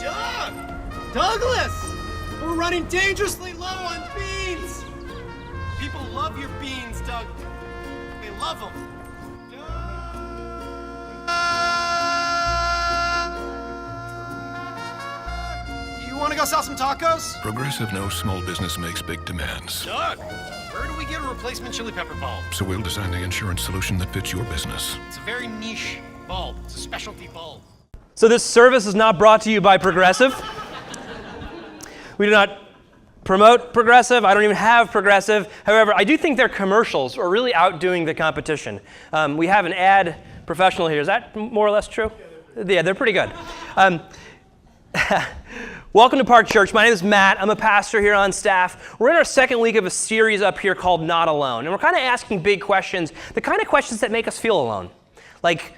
Doug! Douglas! We're running dangerously low on beans! People love your beans, Doug. They love them. You want to go sell some tacos? Progressive knows small business makes big demands. Doug, where do we get a replacement chili pepper bulb? So we'll design the insurance solution that fits your business. It's a very niche bulb. It's a specialty bulb. So this service is not brought to you by Progressive. We do not promote Progressive. I don't even have Progressive. However, I do think their commercials are really outdoing the competition. We have an ad professional here. Is that more or less true? Yeah, they're pretty good. Welcome to Park Church. My name is Matt. I'm a pastor here on staff. We're in our second week of a series up here called Not Alone. And we're kind of asking big questions, the kind of questions that make us feel alone. Like,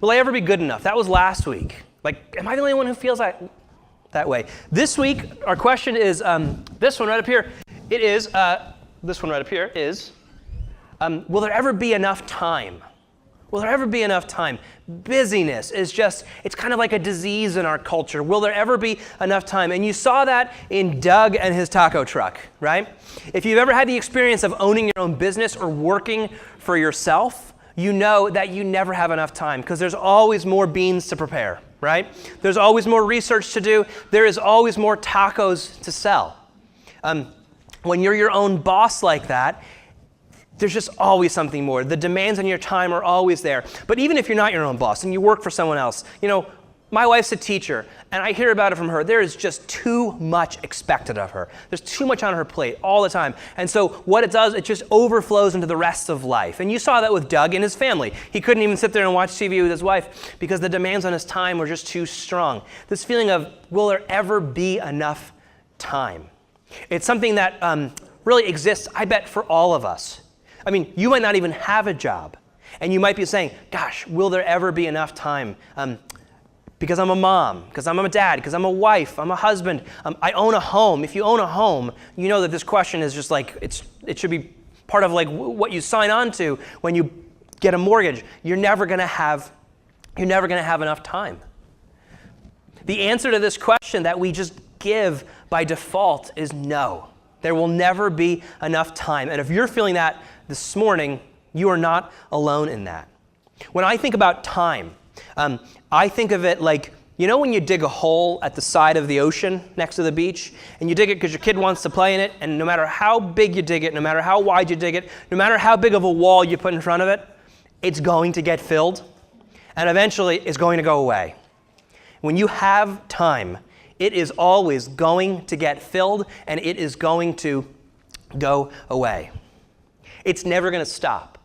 will I ever be good enough? That was last week. Like, am I the only one who feels that way? This week, our question is this one right up here. It is, this one right up here is, will there ever be enough time? Will there ever be enough time? Busyness is just, it's kind of like a disease in our culture. Will there ever be enough time? And you saw that in Doug and his taco truck, right? If you've ever had the experience of owning your own business or working for yourself, you know that you never have enough time because there's always more beans to prepare, right? There's always more research to do. There is always more tacos to sell. When you're your own boss like that, there's just always something more. The demands on your time are always there. But even if you're not your own boss and you work for someone else, you know, my wife's a teacher, and I hear about it from her. There is just too much expected of her. There's too much on her plate all the time. And so what it does, it just overflows into the rest of life. And you saw that with Doug and his family. He couldn't even sit there and watch TV with his wife because the demands on his time were just too strong. This feeling of, will there ever be enough time? It's something that really exists, I bet, for all of us. I mean, you might not even have a job, and you might be saying, gosh, will there ever be enough time? Because I'm a mom, because I'm a dad, because I'm a wife, I'm a husband, I own a home. If you own a home, you know that this question is just like, it should be part of like what you sign on to when you get a mortgage. You're never gonna have enough time. The answer to this question that we just give by default is no. There will never be enough time. And if you're feeling that this morning, you are not alone in that. When I think about time, I think of it like, you know when you dig a hole at the side of the ocean next to the beach, and you dig it because your kid wants to play in it, and no matter how big you dig it, no matter how wide you dig it, no matter how big of a wall you put in front of it, it's going to get filled, and eventually it's going to go away. When you have time, it is always going to get filled, and it is going to go away. It's never going to stop.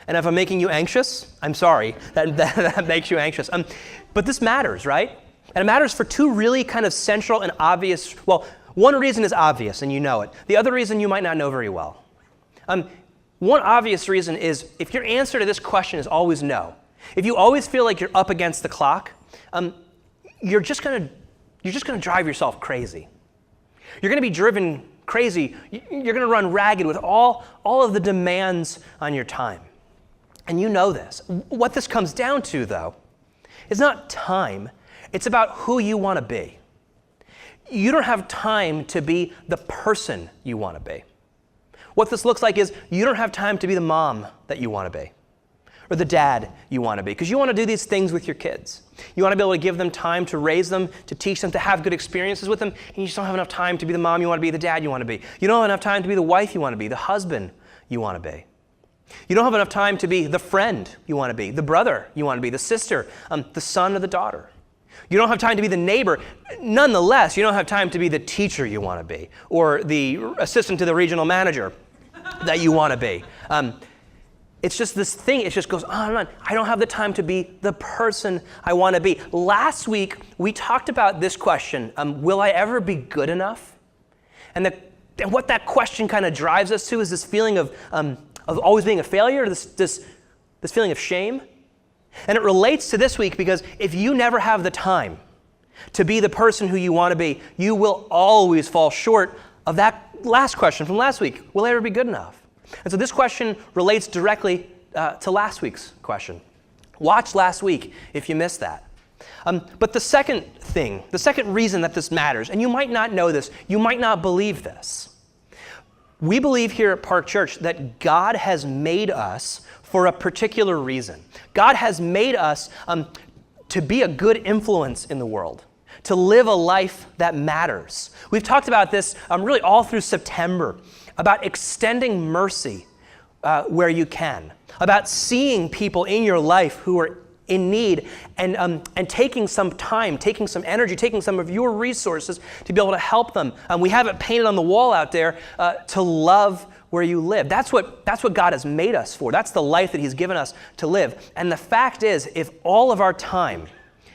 And if I'm making you anxious, I'm sorry, that makes you anxious. But this matters, right? And it matters for two really kind of central and obvious, well, one reason is obvious, and you know it. The other reason you might not know very well. One obvious reason is if your answer to this question is always no, if you always feel like you're up against the clock, you're just going to drive yourself crazy. You're going to be driven crazy. You're going to run ragged with all of the demands on your time. And you know this. What this comes down to, though, is not time. It's about who you want to be. You don't have time to be the person you want to be. What this looks like is you don't have time to be the mom that you want to be, or the dad you want to be, because you want to do these things with your kids. You want to be able to give them time to raise them, to teach them, to have good experiences with them, and you just don't have enough time to be the mom you want to be, the dad you want to be. You don't have enough time to be the wife you want to be, the husband you want to be. You don't have enough time to be the friend you want to be, the brother you want to be, the sister, the son or the daughter. You don't have time to be the neighbor. Nonetheless, you don't have time to be the teacher you want to be, or the assistant to the regional manager that you want to be. It's just this thing, it just goes on and on. I don't have the time to be the person I want to be. Last week, we talked about this question, will I ever be good enough? And what that question kind of drives us to is this feeling of always being a failure, this feeling of shame. And it relates to this week because if you never have the time to be the person who you want to be, you will always fall short of that last question from last week. Will I ever be good enough? And so this question relates directly to last week's question. Watch last week if you missed that. But the second thing, the second reason that this matters, and you might not know this, you might not believe this. We believe here at Park Church that God has made us for a particular reason. God has made us to be a good influence in the world, to live a life that matters. We've talked about this really all through September, about extending mercy where you can, about seeing people in your life who are in need and taking some time, taking some energy, taking some of your resources to be able to help them. We have it painted on the wall out there to love where you live. That's what God has made us for. That's the life that he's given us to live. And the fact is, if all of our time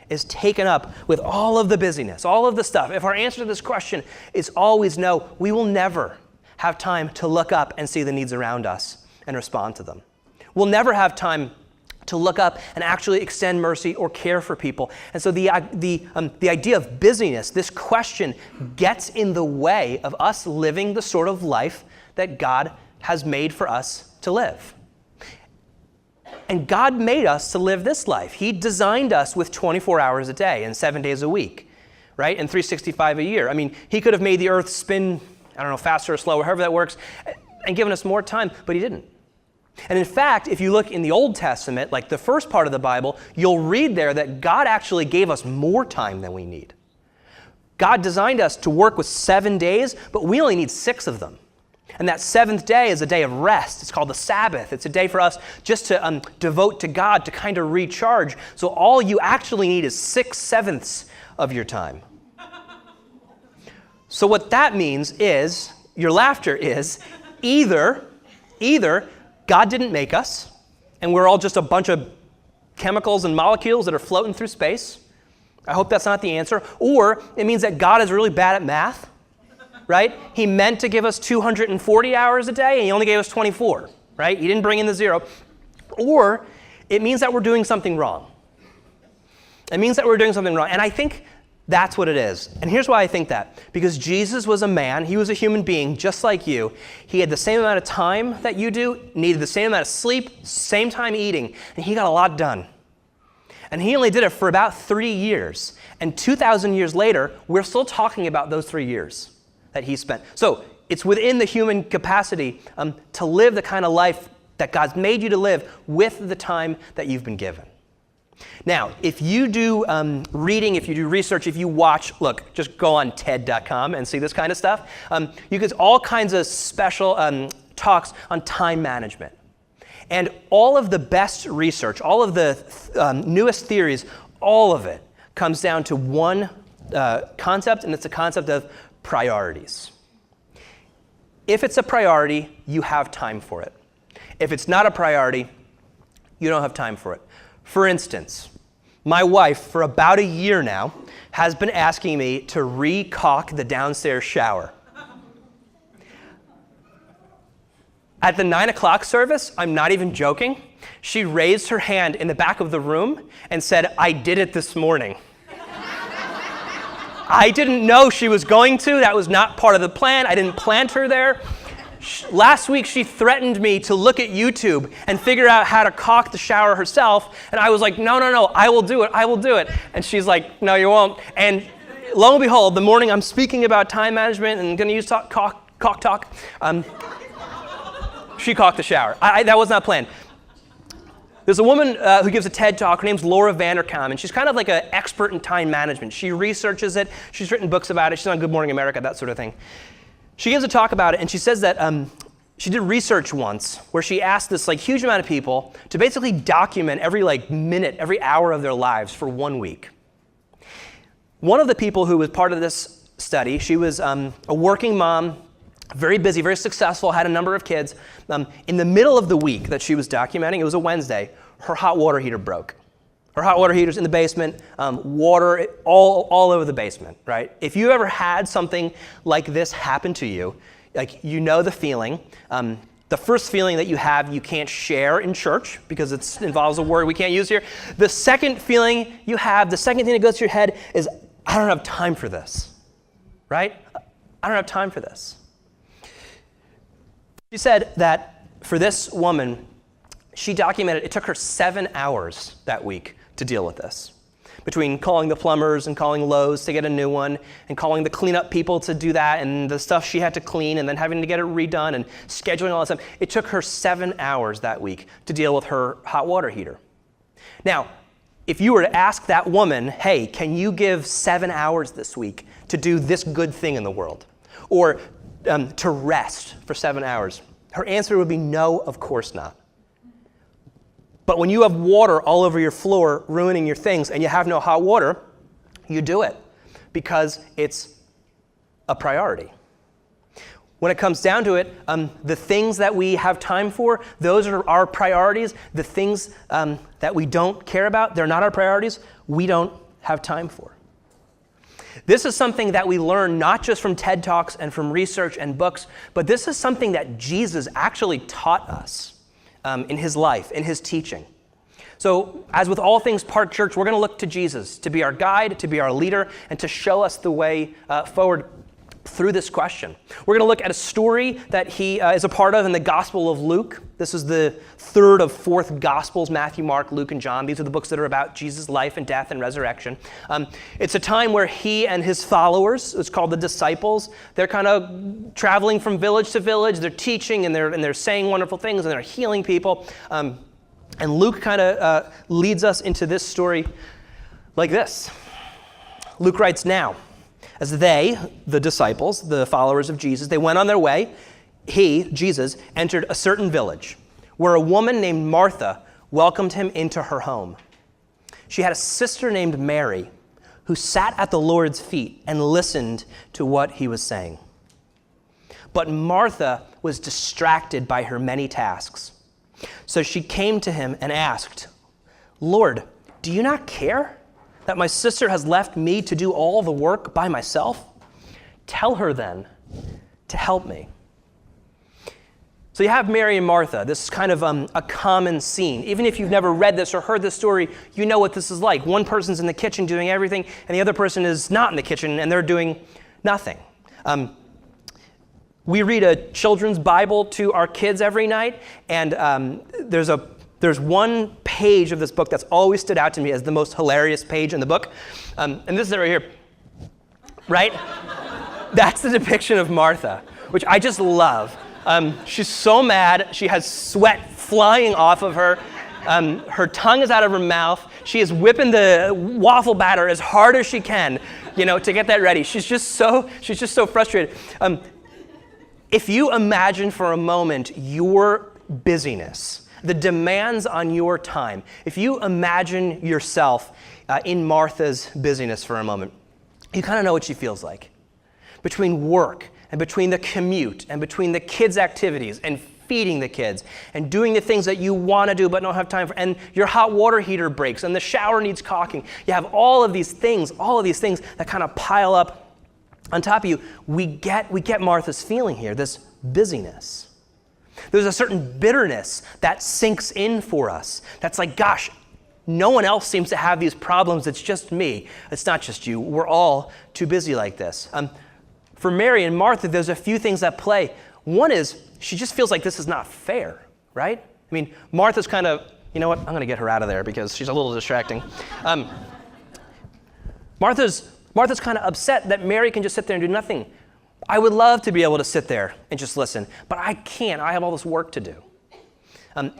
is taken up with all of the busyness, all of the stuff, if our answer to this question is always no, we will never have time to look up and see the needs around us and respond to them. We'll never have time to look up and actually extend mercy or care for people. And so the idea of busyness, this question, gets in the way of us living the sort of life that God has made for us to live. And God made us to live this life. He designed us with 24 hours a day and 7 days a week, right? And 365 a year. I mean, he could have made the earth spin, I don't know, faster or slower, however that works, and given us more time, but he didn't. And in fact, if you look in the Old Testament, like the first part of the Bible, you'll read there that God actually gave us more time than we need. God designed us to work with 7 days, but we only need 6 of them. And that 7th day is a day of rest. It's called the Sabbath. It's a day for us just to devote to God, to kind of recharge. So all you actually need is 6/7 of your time. So what that means is, your laughter is, either God didn't make us, and we're all just a bunch of chemicals and molecules that are floating through space. I hope that's not the answer. Or it means that God is really bad at math. Right? He meant to give us 240 hours a day, and he only gave us 24, right? He didn't bring in the 0. Or it means that we're doing something wrong. It means that we're doing something wrong. And I think that's what it is. And here's why I think that. Because Jesus was a man. He was a human being just like you. He had the same amount of time that you do, needed the same amount of sleep, same time eating, and he got a lot done. And he only did it for about 3 years. And 2,000 years later, we're still talking about those 3 years that he spent. So it's within the human capacity to live the kind of life that God's made you to live with the time that you've been given. Now, if you do reading, if you do research, if you watch, look, just go on TED.com and see this kind of stuff. You get all kinds of special talks on time management. And all of the best research, all of the newest theories, all of it comes down to one concept, and it's the concept of priorities. If it's a priority, you have time for it. If it's not a priority, you don't have time for it. For instance, my wife, for about a year now, has been asking me to re-caulk the downstairs shower. At the 9 o'clock service, I'm not even joking, she raised her hand in the back of the room and said, "I did it this morning." I didn't know she was going to. That was not part of the plan. I didn't plant her there. Last week, she threatened me to look at YouTube and figure out how to caulk the shower herself. And I was like, no, I will do it. And she's like, no, you won't. And lo and behold, the morning I'm speaking about time management and going to use caulk talk, she caulked the shower. That was not planned. There's a woman who gives a TED Talk. Her name's Laura Vanderkam, and she's kind of like an expert in time management. She researches it. She's written books about it. She's on Good Morning America, that sort of thing. She gives a talk about it, and she says that she did research once where she asked this huge amount of people to basically document every minute, every hour of their lives for 1 week. One of the people who was part of this study, she was a working mom, very busy, very successful, had a number of kids. In the middle of the week that she was documenting, it was a Wednesday, her hot water heater broke. Her hot water heater's in the basement, water all over the basement, right? If you ever had something like this happen to you, you know the feeling. The first feeling that you have, you can't share in church because it involves a word we can't use here. The second feeling you have, the second thing that goes through your head is, I don't have time for this, right? I don't have time for this. She said that for this woman, she documented, it took her 7 hours that week to deal with this. between calling the plumbers and calling Lowe's to get a new one and calling the cleanup people to do that and the stuff she had to clean and then having to get it redone and scheduling all that stuff. It took her 7 hours that week to deal with her hot water heater. Now, if you were to ask that woman, hey, can you give 7 hours this week to do this good thing in the world? Or to rest for 7 hours? Her answer would be no, of course not. But when you have water all over your floor ruining your things and you have no hot water, you do it because it's a priority. When it comes down to it, the things that we have time for, those are our priorities. The things that we don't care about, they're not our priorities. We don't have time for. This is something that we learn not just from TED Talks and from research and books, but this is something that Jesus actually taught us in his life, in his teaching. So as with all things Park Church, we're going to look to Jesus to be our guide, to be our leader, and to show us the way forward through this question. We're going to look at a story that he is a part of in the Gospel of Luke. This is the third of fourth Gospels, Matthew, Mark, Luke, and John. These are the books that are about Jesus' life and death and resurrection. It's a time where he and his followers, it's called the disciples, they're kind of traveling from village to village. They're teaching and they're saying wonderful things and they're healing people. And Luke kind of leads us into this story like this. Luke writes, now, as they, the disciples, the followers of Jesus, they went on their way, he, Jesus, entered a certain village where a woman named Martha welcomed him into her home. She had a sister named Mary who sat at the Lord's feet and listened to what he was saying. But Martha was distracted by her many tasks. So she came to him and asked, Lord, do you not care that my sister has left me to do all the work by myself? Tell her then to help me. So you have Mary and Martha. This is kind of a common scene. Even if you've never read this or heard this story, you know what this is like. One person's in the kitchen doing everything, and the other person is not in the kitchen, and they're doing nothing. We read a children's Bible to our kids every night, and there's one page of this book that's always stood out to me as the most hilarious page in the book. And this is it right here, right? That's the depiction of Martha, which I just love. She's so mad. She has sweat flying off of her. Her tongue is out of her mouth. She is whipping the waffle batter as hard as she can, to get that ready. She's just so frustrated. If you imagine for a moment your busyness, the demands on your time. If you imagine yourself in Martha's busyness for a moment, you kind of know what she feels like. Between work and between the commute and between the kids' activities and feeding the kids and doing the things that you want to do but don't have time for, and your hot water heater breaks and the shower needs caulking. You have all of these things that kind of pile up on top of you. We get Martha's feeling here, this busyness. There's a certain bitterness that sinks in for us. That's like, gosh, no one else seems to have these problems. It's just me. It's not just you. We're all too busy like this. For Mary and Martha, there's a few things at play. One is she just feels like this is not fair, right? I mean, Martha's kind of, you know what? I'm going to get her out of there because she's a little distracting. Martha's kind of upset that Mary can just sit there and do nothing. I would love to be able to sit there and just listen, but I can't. I have all this work to do.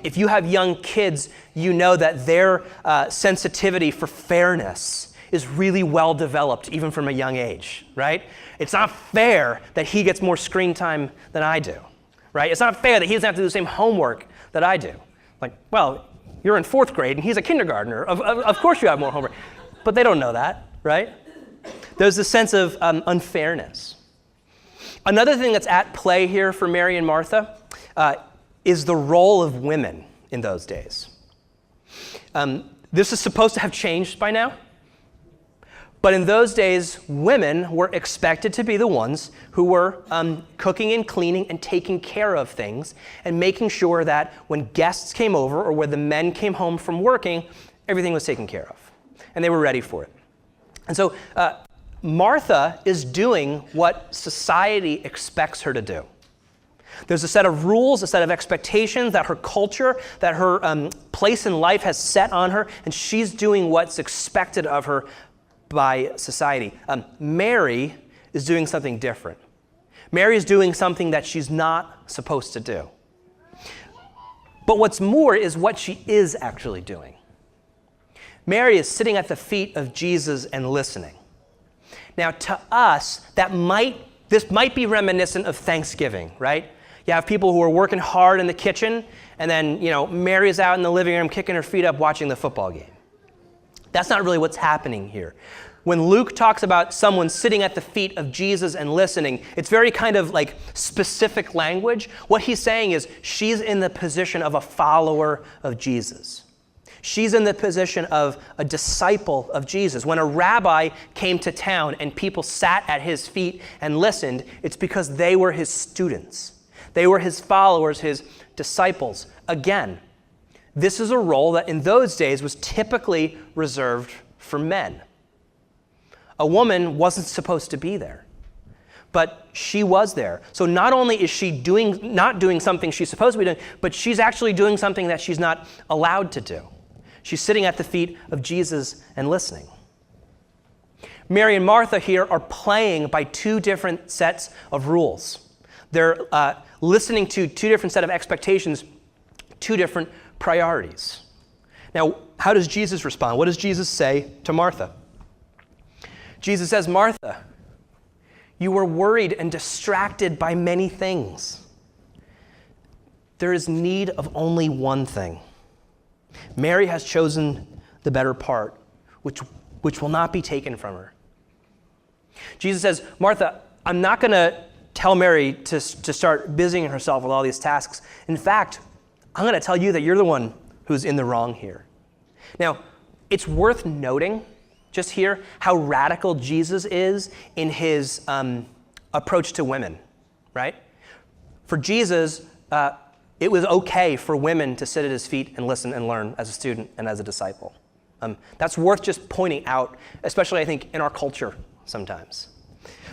If you have young kids, you know that their sensitivity for fairness is really well developed, even from a young age, right? It's not fair that he gets more screen time than I do, right? It's not fair that he doesn't have to do the same homework that I do. Like, well, you're in 4th grade and he's a kindergartner. Of course you have more homework. But they don't know that, right? There's this sense of unfairness. Another thing that's at play here for Mary and Martha is the role of women in those days. This is supposed to have changed by now. But in those days, women were expected to be the ones who were cooking and cleaning and taking care of things and making sure that when guests came over or when the men came home from working, everything was taken care of. And they were ready for it. And so Martha is doing what society expects her to do. There's a set of rules, a set of expectations that her culture, that her place in life has set on her, and she's doing what's expected of her by society. Mary is doing something different. Mary is doing something that she's not supposed to do. But what's more is what she is actually doing. Mary is sitting at the feet of Jesus and listening. Now, to us, this might be reminiscent of Thanksgiving, right? You have people who are working hard in the kitchen, and then, Mary's out in the living room kicking her feet up watching the football game. That's not really what's happening here. When Luke talks about someone sitting at the feet of Jesus and listening, it's very kind of like specific language. What he's saying is she's in the position of a follower of Jesus. She's in the position of a disciple of Jesus. When a rabbi came to town and people sat at his feet and listened, it's because they were his students. They were his followers, his disciples. Again, this is a role that in those days was typically reserved for men. A woman wasn't supposed to be there, but she was there. So not only is she not doing something she's supposed to be doing, but she's actually doing something that she's not allowed to do. She's sitting at the feet of Jesus and listening. Mary and Martha here are playing by two different sets of rules. They're listening to two different set of expectations, two different priorities. Now, how does Jesus respond? What does Jesus say to Martha? Jesus says, Martha, you were worried and distracted by many things. There is need of only one thing. Mary has chosen the better part, which will not be taken from her. Jesus says, Martha, I'm not going to tell Mary to start busying herself with all these tasks. In fact, I'm going to tell you that you're the one who's in the wrong here. Now, it's worth noting just here how radical Jesus is in his approach to women, right? For Jesus, it was okay for women to sit at his feet and listen and learn as a student and as a disciple. That's worth just pointing out, especially I think in our culture sometimes.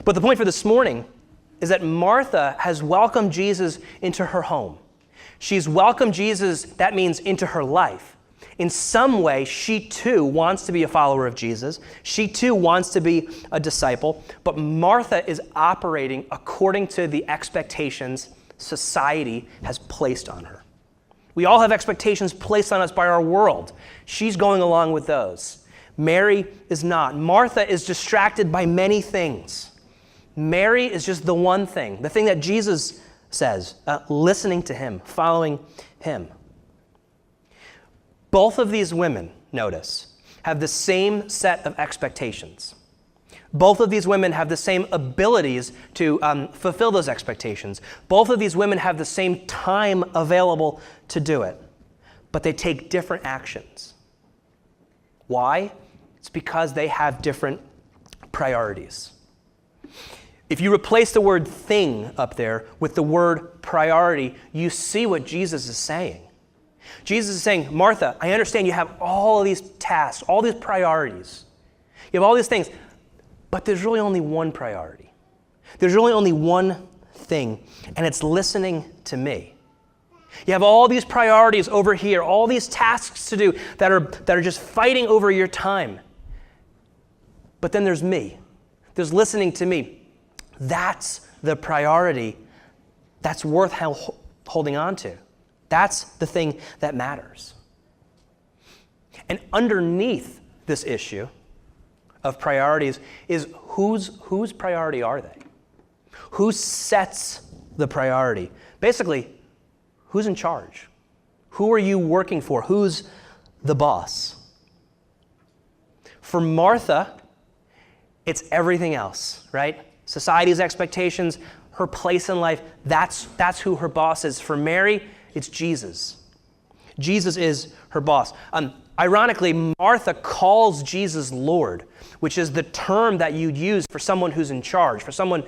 But the point for this morning is that Martha has welcomed Jesus into her home. She's welcomed Jesus, that means into her life. In some way, she too wants to be a follower of Jesus. She too wants to be a disciple. But Martha is operating according to the expectations society has placed on her. We all have expectations placed on us by our world. She's going along with those. Mary is not. Martha is distracted by many things. Mary is just the one thing, the thing that Jesus says, listening to him, following him. Both of these women, notice, have the same set of expectations. Both of these women have the same abilities to fulfill those expectations. Both of these women have the same time available to do it, but they take different actions. Why? It's because they have different priorities. If you replace the word thing up there with the word priority, you see what Jesus is saying. Jesus is saying, Martha, I understand you have all of these tasks, all these priorities. You have all these things, but there's really only one priority. There's really only one thing, and it's listening to me. You have all these priorities over here, all these tasks to do that are just fighting over your time. But then there's me. There's listening to me. That's the priority that's worth holding on to. That's the thing that matters. And underneath this issue of priorities is whose priority are they? Who sets the priority? Basically, who's in charge? Who are you working for? Who's the boss? For Martha, it's everything else, right? Society's expectations, her place in life, that's who her boss is. For Mary, it's Jesus. Jesus is her boss. Ironically, Martha calls Jesus Lord, which is the term that you'd use for someone who's in charge, for someone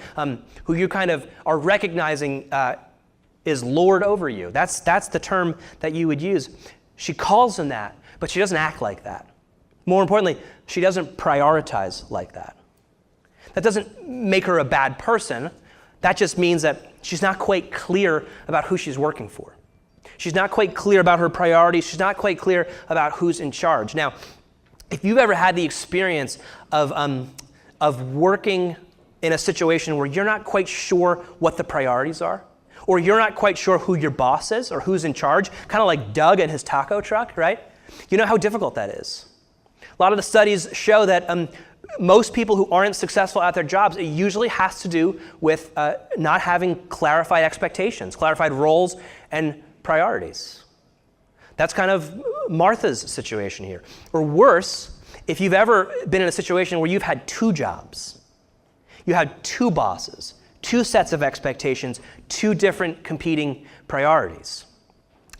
who you kind of are recognizing is Lord over you. That's the term that you would use. She calls him that, but she doesn't act like that. More importantly, she doesn't prioritize like that. That doesn't make her a bad person. That just means that she's not quite clear about who she's working for. She's not quite clear about her priorities. She's not quite clear about who's in charge. Now, if you've ever had the experience of working in a situation where you're not quite sure what the priorities are, or you're not quite sure who your boss is or who's in charge, kind of like Doug and his taco truck, right? You know how difficult that is. A lot of the studies show that most people who aren't successful at their jobs, it usually has to do with not having clarified expectations, clarified roles and priorities. That's kind of Martha's situation here. Or worse, if you've ever been in a situation where you've had two jobs, you had two bosses, two sets of expectations, two different competing priorities.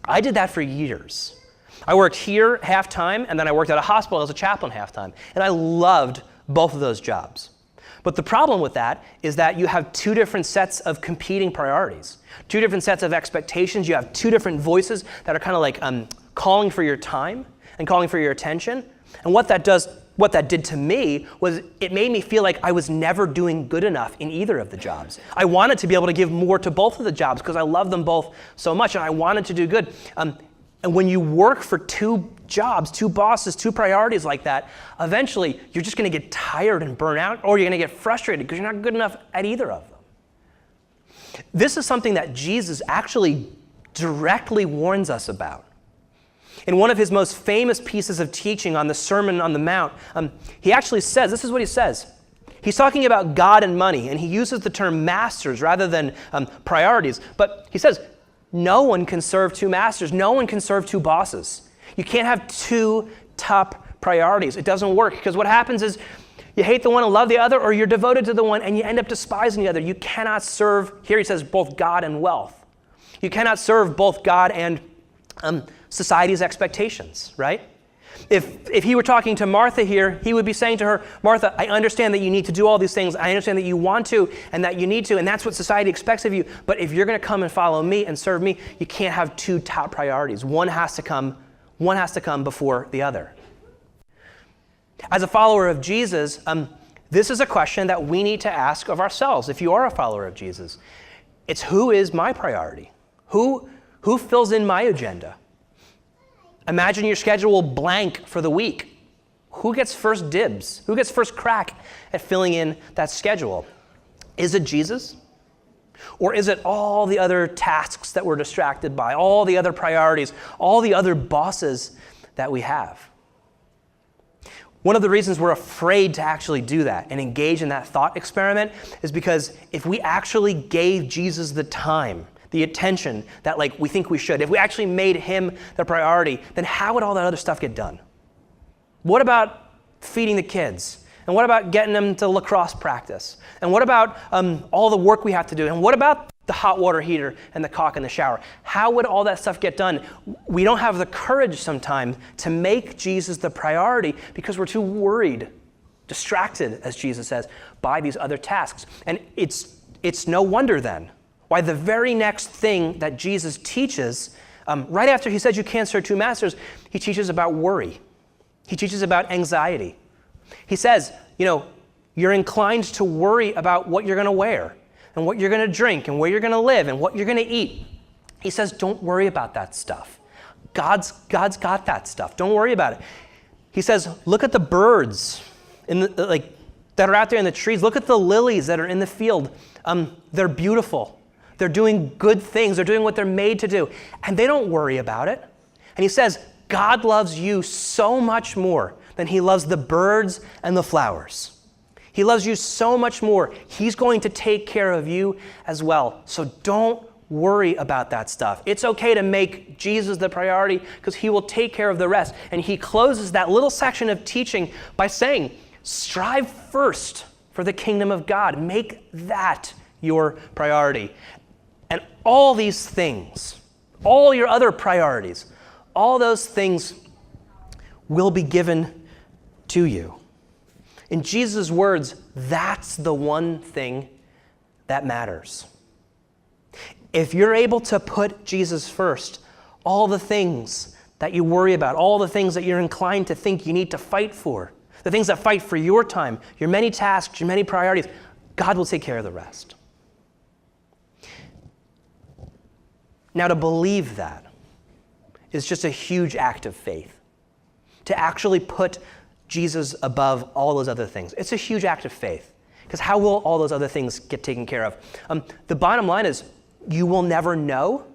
I did that for years. I worked here half-time, and then I worked at a hospital as a chaplain half-time. And I loved both of those jobs. But the problem with that is that you have two different sets of competing priorities, two different sets of expectations. You have two different voices that are kind of like calling for your time and calling for your attention. And what that did to me was it made me feel like I was never doing good enough in either of the jobs. I wanted to be able to give more to both of the jobs because I love them both so much, and I wanted to do good. And when you work for two jobs, two bosses, two priorities like that, eventually you're just going to get tired and burn out, or you're going to get frustrated because you're not good enough at either of them. This is something that Jesus actually directly warns us about. In one of his most famous pieces of teaching on the Sermon on the Mount, he actually says, this is what he says. He's talking about God and money, and he uses the term masters rather than priorities. But he says, no one can serve two masters. No one can serve two bosses. You can't have two top priorities. It doesn't work, because what happens is you hate the one and love the other, or you're devoted to the one and you end up despising the other. You cannot serve, here he says, both God and wealth. You cannot serve both God and society's expectations, right? If he were talking to Martha here, he would be saying to her, Martha, I understand that you need to do all these things. I understand that you want to and that you need to, and that's what society expects of you. But if you're going to come and follow me and serve me, you can't have two top priorities. One has to come before the other. As a follower of Jesus, this is a question that we need to ask of ourselves if you are a follower of Jesus. It's, who is my priority? Who fills in my agenda? Imagine your schedule blank for the week. Who gets first dibs? Who gets first crack at filling in that schedule? Is it Jesus? Or is it all the other tasks that we're distracted by, all the other priorities, all the other bosses that we have? One of the reasons we're afraid to actually do that and engage in that thought experiment is because if we actually gave Jesus the time, the attention that we think we should, if we actually made him the priority, then how would all that other stuff get done? What about feeding the kids? And what about getting them to lacrosse practice? And what about all the work we have to do? And what about the hot water heater and the caulk in the shower? How would all that stuff get done? We don't have the courage sometimes to make Jesus the priority because we're too worried, distracted, as Jesus says, by these other tasks. And it's no wonder then why the very next thing that Jesus teaches, right after he says you can't serve two masters, he teaches about worry. He teaches about anxiety. He says, you're inclined to worry about what you're going to wear and what you're going to drink and where you're going to live and what you're going to eat. He says, don't worry about that stuff. God's got that stuff. Don't worry about it. He says, look at the birds that are out there in the trees. Look at the lilies that are in the field. They're beautiful. They're doing good things. They're doing what they're made to do. And they don't worry about it. And he says, God loves you so much more than he loves the birds and the flowers. He loves you so much more. He's going to take care of you as well. So don't worry about that stuff. It's okay to make Jesus the priority because he will take care of the rest. And he closes that little section of teaching by saying, strive first for the kingdom of God. Make that your priority. And all these things, all your other priorities, all those things will be given to you. In Jesus' words, that's the one thing that matters. If you're able to put Jesus first, all the things that you worry about, all the things that you're inclined to think you need to fight for, the things that fight for your time, your many tasks, your many priorities, God will take care of the rest. Now, to believe that is just a huge act of faith. To actually put Jesus above all those other things. It's a huge act of faith. Because how will all those other things get taken care of? The bottom line is you will never know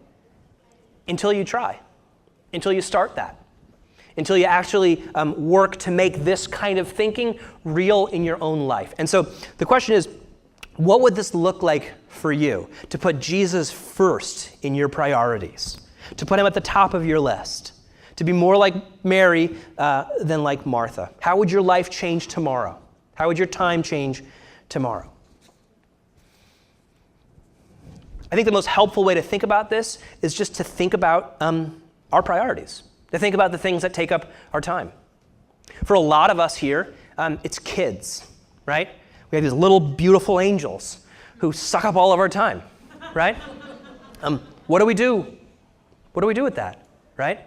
until you try, until you start that, until you actually work to make this kind of thinking real in your own life. And so the question is, what would this look like for you to put Jesus first in your priorities, to put him at the top of your list, to be more like Mary than like Martha? How would your life change tomorrow? How would your time change tomorrow? I think the most helpful way to think about this is just to think about our priorities, to think about the things that take up our time. For a lot of us here, it's kids, right? We have these little beautiful angels who suck up all of our time, right? What do we do? What do we do with that, right?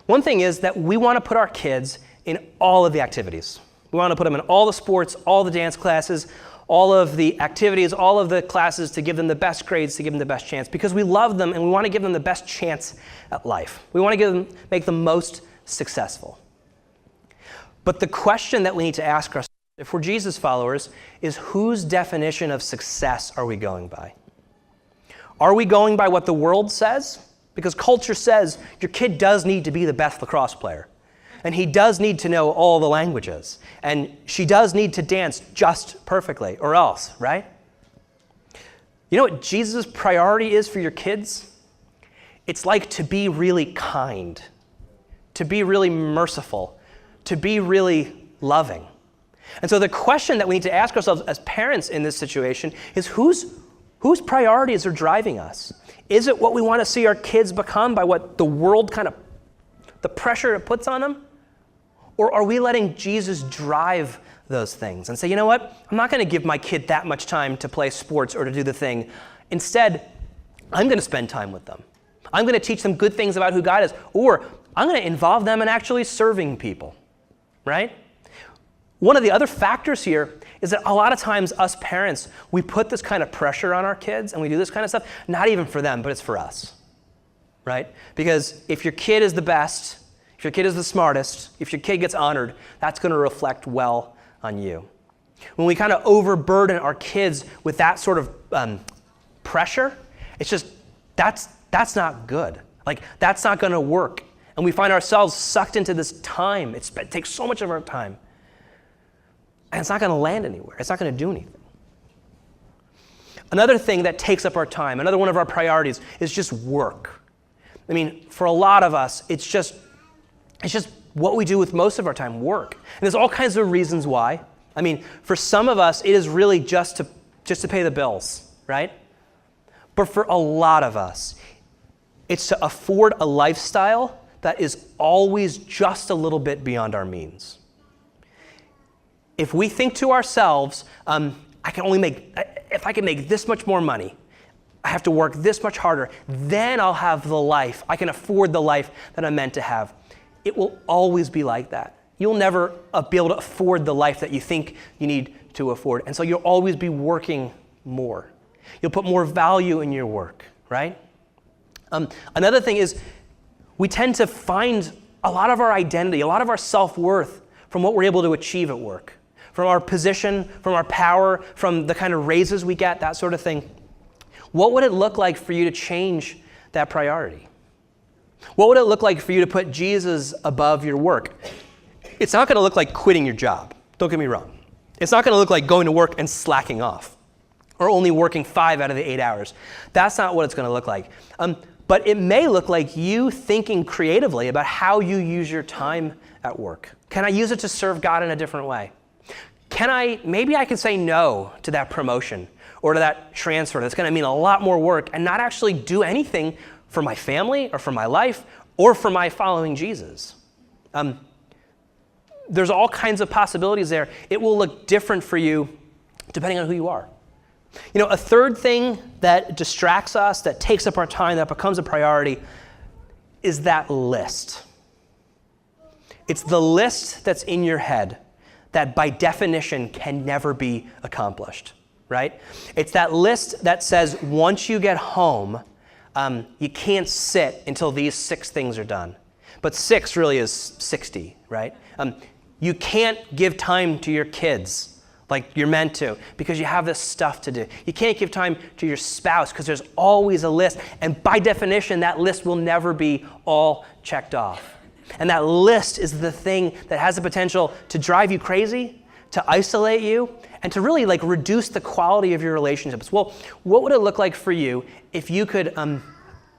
One thing is that we want to put our kids in all of the activities. We want to put them in all the sports, all the dance classes, all of the activities, all of the classes, to give them the best grades, to give them the best chance, because we love them and we want to give them the best chance at life. We want to make them most successful. But the question that we need to ask ourselves, if we're Jesus followers, is whose definition of success are we going by? Are we going by what the world says? Because culture says your kid does need to be the best lacrosse player. And he does need to know all the languages. And she does need to dance just perfectly, or else, right? You know what Jesus' priority is for your kids? It's like to be really kind, to be really merciful, to be really loving. And so the question that we need to ask ourselves as parents in this situation is whose priorities are driving us? Is it what we want to see our kids become by what the world the pressure it puts on them? Or are we letting Jesus drive those things and say, you know what? I'm not going to give my kid that much time to play sports or to do the thing. Instead, I'm going to spend time with them. I'm going to teach them good things about who God is. Or I'm going to involve them in actually serving people, right? One of the other factors here is that a lot of times us parents, we put this kind of pressure on our kids and we do this kind of stuff, not even for them, but it's for us, right? Because if your kid is the best, if your kid is the smartest, if your kid gets honored, that's going to reflect well on you. When we kind of overburden our kids with that sort of pressure, it's just, that's not good. Like, that's not going to work. And we find ourselves sucked into this time. It takes so much of our time. And it's not going to land anywhere. It's not going to do anything. Another thing that takes up our time, another one of our priorities, is just work. I mean, for a lot of us, it's just what we do with most of our time, work. And there's all kinds of reasons why. I mean, for some of us, it is really just to pay the bills, right? But for a lot of us, it's to afford a lifestyle that is always just a little bit beyond our means. If we think to ourselves, if I can make this much more money, I have to work this much harder, then I'll have the life. I can afford the life that I'm meant to have. It will always be like that. You'll never be able to afford the life that you think you need to afford. And so you'll always be working more. You'll put more value in your work, right? Another thing is we tend to find a lot of our identity, a lot of our self-worth from what we're able to achieve at work, from our position, from our power, from the kind of raises we get, that sort of thing. What would it look like for you to change that priority? What would it look like for you to put Jesus above your work? It's not going to look like quitting your job. Don't get me wrong. It's not going to look like going to work and slacking off or only working 5 out of the 8 hours. That's not what it's going to look like. But it may look like you thinking creatively about how you use your time at work. Can I use it to serve God in a different way? Maybe I can say no to that promotion or to that transfer that's going to mean a lot more work and not actually do anything for my family or for my life or for my following Jesus. There's all kinds of possibilities there. It will look different for you depending on who you are. You know, a third thing that distracts us, that takes up our time, that becomes a priority, is that list. It's the list that's in your head that by definition can never be accomplished, right? It's that list that says, once you get home, you can't sit until these 6 things are done. But 6 really is 60, right? You can't give time to your kids like you're meant to because you have this stuff to do. You can't give time to your spouse because there's always a list. And by definition, that list will never be all checked off. And that list is the thing that has the potential to drive you crazy, to isolate you, and to really like reduce the quality of your relationships. Well, what would it look like for you if you could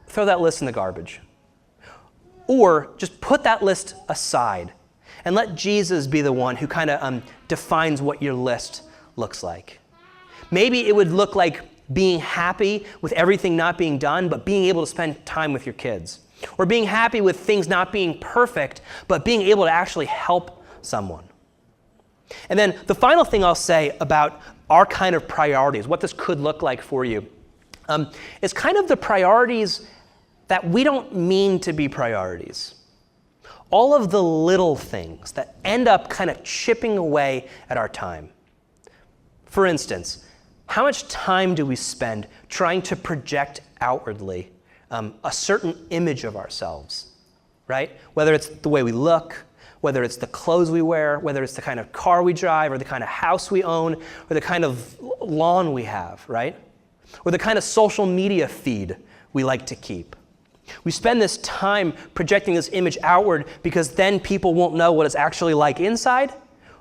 throw that list in the garbage? Or just put that list aside and let Jesus be the one who kind of defines what your list looks like. Maybe it would look like being happy with everything not being done, but being able to spend time with your kids. Or being happy with things not being perfect, but being able to actually help someone. And then the final thing I'll say about our kind of priorities, what this could look like for you, is kind of the priorities that we don't mean to be priorities. All of the little things that end up kind of chipping away at our time. For instance, how much time do we spend trying to project outwardly a certain image of ourselves, right? Whether it's the way we look, whether it's the clothes we wear, whether it's the kind of car we drive, or the kind of house we own, or the kind of lawn we have, right? Or the kind of social media feed we like to keep. We spend this time projecting this image outward because then people won't know what it's actually like inside,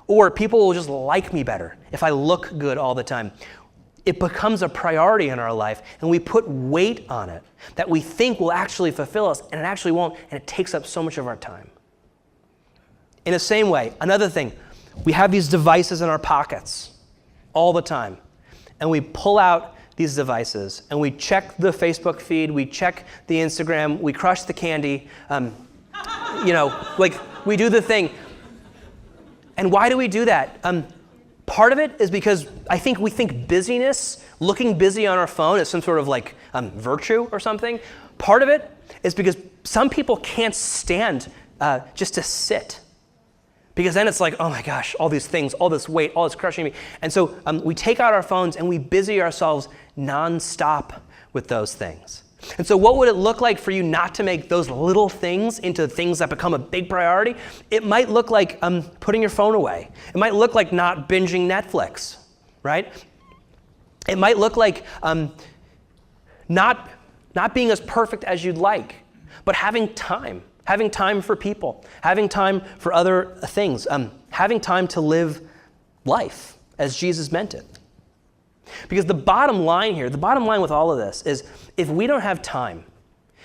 or people will just like me better if I look good all the time. It becomes a priority in our life, and we put weight on it that we think will actually fulfill us, and it actually won't, and it takes up so much of our time. In the same way, another thing, we have these devices in our pockets all the time, and we pull out these devices, and we check the Facebook feed, we check the Instagram, we crush the candy, like we do the thing. And why do we do that? Part of it is because I think we think busyness, looking busy on our phone is some sort of like virtue or something. Part of it is because some people can't stand just to sit. Because then it's like, oh my gosh, all these things, all this weight, all this crushing me. And so we take out our phones and we busy ourselves nonstop with those things. And so what would it look like for you not to make those little things into things that become a big priority? It might look like putting your phone away. It might look like not binging Netflix, right? It might look like not being as perfect as you'd like, but having time for people, having time for other things, having time to live life as Jesus meant it. Because the bottom line here, the bottom line with all of this is if we don't have time,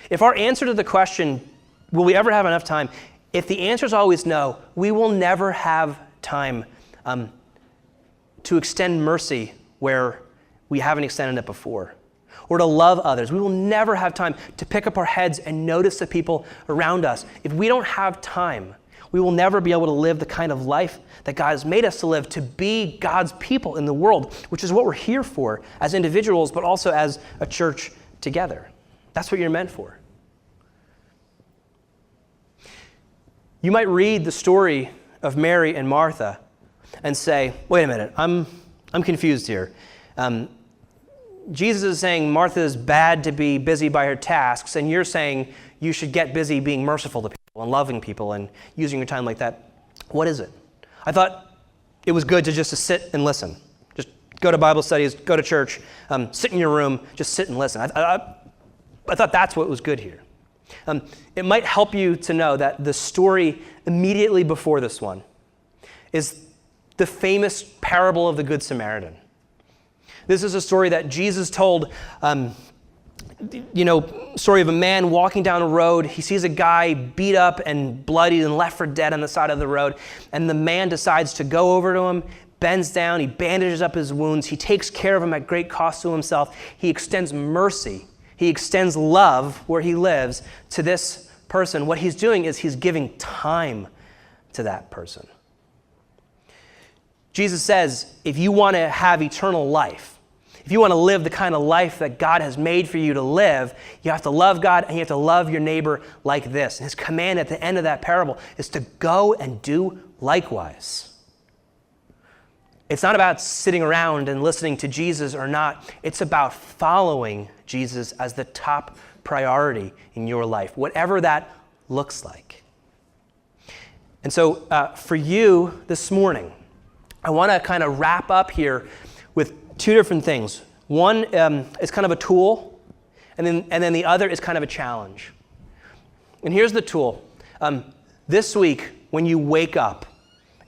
if our answer to the question, will we ever have enough time? If the answer is always no, we will never have time to extend mercy where we haven't extended it before, or to love others. We will never have time to pick up our heads and notice the people around us. If we don't have time, we will never be able to live the kind of life that God has made us to live, to be God's people in the world, which is what we're here for as individuals, but also as a church together. That's what you're meant for. You might read the story of Mary and Martha and say, wait a minute, I'm confused here. Jesus is saying Martha is bad to be busy by her tasks, and you're saying you should get busy being merciful to people and loving people and using your time like that. What is it? I thought it was good to just to sit and listen. Just go to Bible studies, go to church, sit in your room, just sit and listen. I thought that's what was good here. It might help you to know that the story immediately before this one is the famous parable of the Good Samaritan. This is a story that Jesus told, story of a man walking down a road. He sees a guy beat up and bloodied and left for dead on the side of the road. And the man decides to go over to him, bends down, he bandages up his wounds. He takes care of him at great cost to himself. He extends mercy. He extends love where he lives to this person. What he's doing is he's giving time to that person. Jesus says, if you want to have eternal life, if you want to live the kind of life that God has made for you to live, you have to love God and you have to love your neighbor like this. And his command at the end of that parable is to go and do likewise. It's not about sitting around and listening to Jesus or not. It's about following Jesus as the top priority in your life, whatever that looks like. And so for you this morning, I want to kind of wrap up here with two different things. One is kind of a tool, and then the other is kind of a challenge. And here's the tool. This week, when you wake up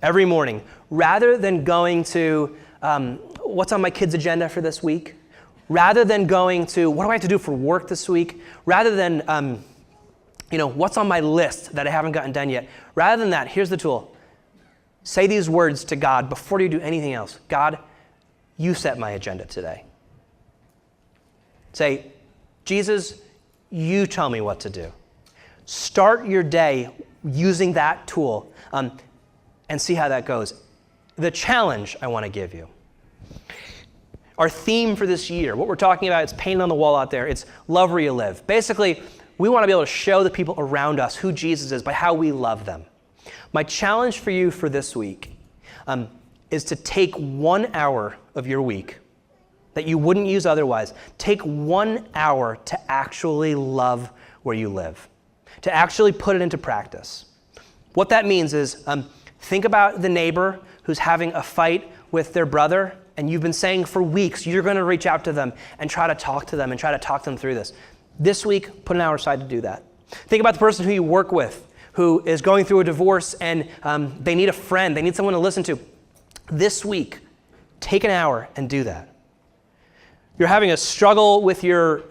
every morning, rather than going to what's on my kids' agenda for this week, rather than going to what do I have to do for work this week, rather than what's on my list that I haven't gotten done yet, rather than that, here's the tool. Say these words to God before you do anything else. God, you set my agenda today. Say, Jesus, you tell me what to do. Start your day using that tool and see how that goes. The challenge I want to give you. Our theme for this year, what we're talking about, it's painted on the wall out there. It's love where you live. Basically, we want to be able to show the people around us who Jesus is by how we love them. My challenge for you for this week is to take 1 hour of your week that you wouldn't use otherwise. Take 1 hour to actually love where you live, to actually put it into practice. What that means is think about the neighbor who's having a fight with their brother, and you've been saying for weeks you're going to reach out to them and try to talk to them and try to talk them through this. This week, put an hour aside to do that. Think about the person who you work with who is going through a divorce and they need a friend, they need someone to listen to. This week, take an hour and do that. You're having a struggle with your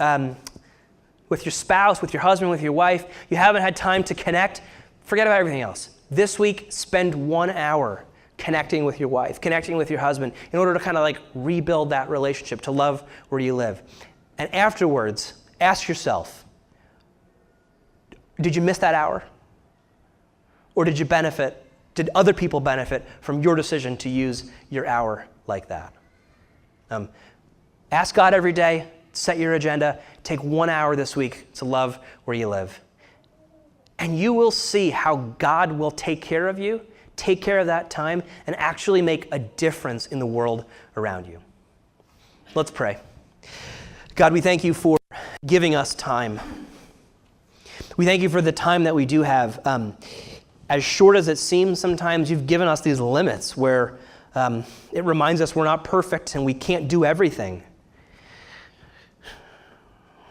spouse, with your husband, with your wife. You haven't had time to connect. Forget about everything else. This week, spend 1 hour connecting with your wife, connecting with your husband in order to kind of rebuild that relationship, to love where you live. And afterwards, ask yourself, did you miss that hour? Or did other people benefit from your decision to use your hour like that? Ask God every day, set your agenda, take 1 hour this week to love where you live. And you will see how God will take care of you, take care of that time, and actually make a difference in the world around you. Let's pray. God, we thank you for giving us time. We thank you for the time that we do have. As short as it seems sometimes, you've given us these limits where it reminds us we're not perfect and we can't do everything.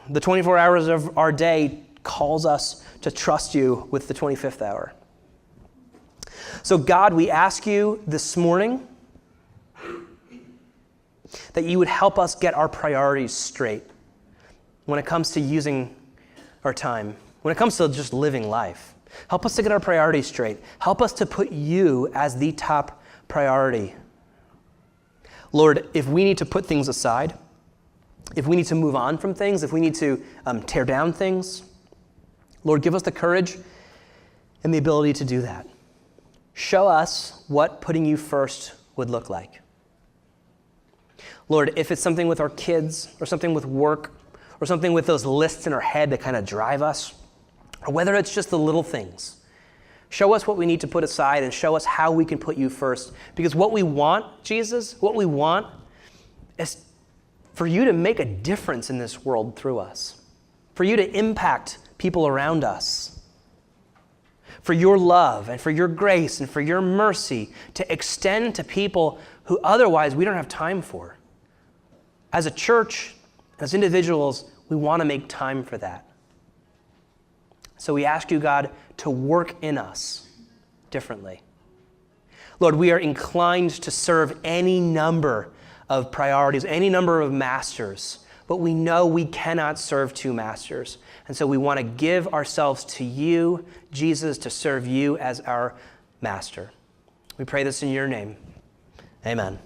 The 24 hours of our day calls us to trust you with the 25th hour. So God, we ask you this morning that you would help us get our priorities straight when it comes to using our time, when it comes to just living life. Help us to get our priorities straight. Help us to put you as the top priority. Lord, if we need to put things aside, if we need to move on from things, if we need to tear down things, Lord, give us the courage and the ability to do that. Show us what putting you first would look like. Lord, if it's something with our kids or something with work or something with those lists in our head that kind of drive us, or whether it's just the little things, show us what we need to put aside and show us how we can put you first. Because what we want, Jesus, what we want is for you to make a difference in this world through us, for you to impact people around us, for your love and for your grace and for your mercy to extend to people who otherwise we don't have time for. As a church, as individuals, we want to make time for that. So we ask you, God, to work in us differently. Lord, we are inclined to serve any number of priorities, any number of masters, but we know we cannot serve two masters. And so we want to give ourselves to you, Jesus, to serve you as our master. We pray this in your name. Amen.